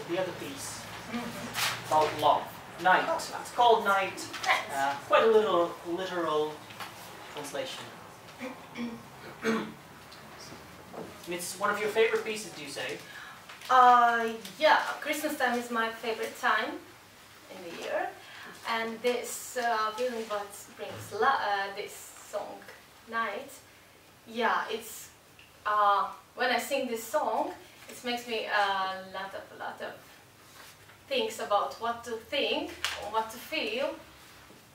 the other piece about love. Night. It's called Night. Quite a literal translation. It's one of your favorite pieces, do you say? Yeah, Christmas time is my favorite time in the year, and this feeling what brings this song, Night. Yeah, it's when I sing this song, it makes me a lot of things about what to think or what to feel,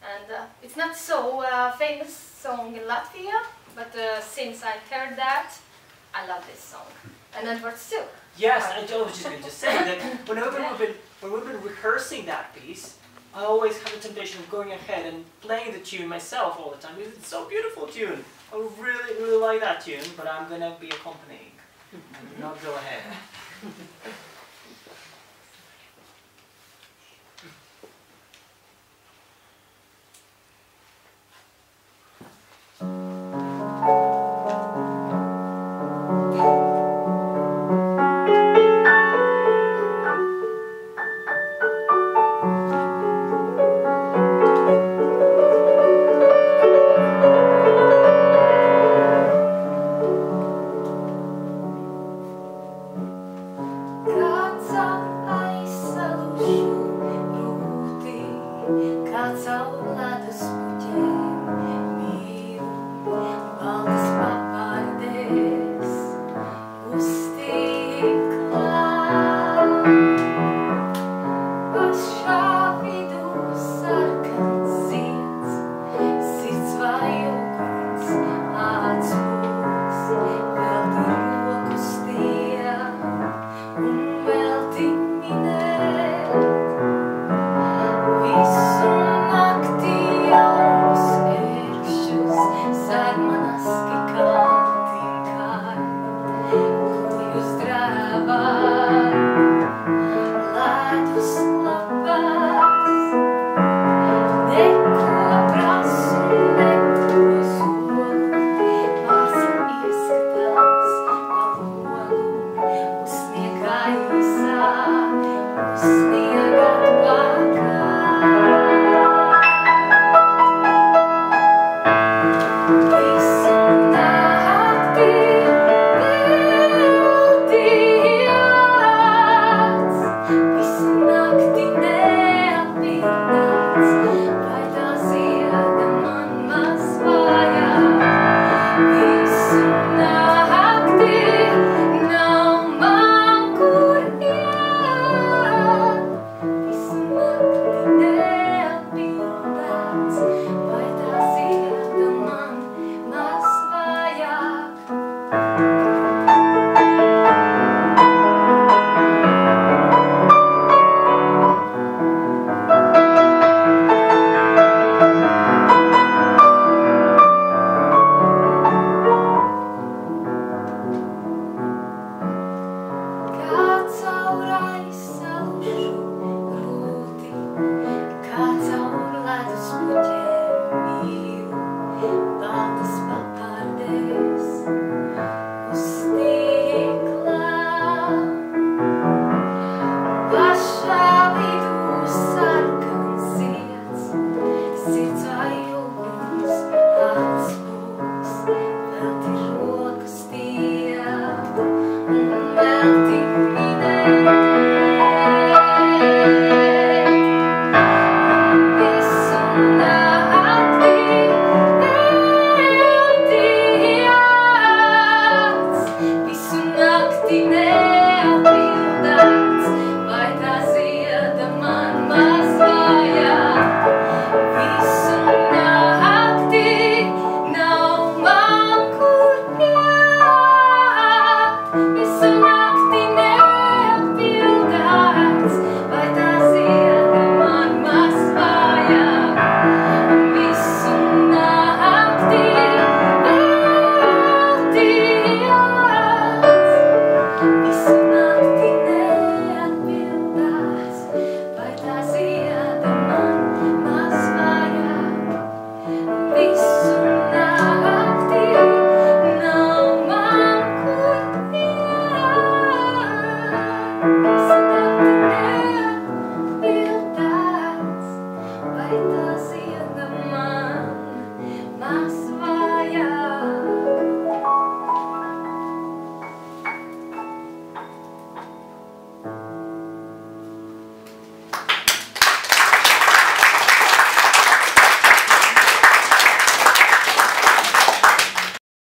and it's not so famous song in Latvia, but since I heard that, I love this song, and Edward too. Yes, I was just going to say that whenever we've been rehearsing that piece, I always have the temptation of going ahead and playing the tune myself all the time because it's so beautiful tune. I really, really like that tune, but I'm going to be accompanying. I will not go ahead. God. Caritas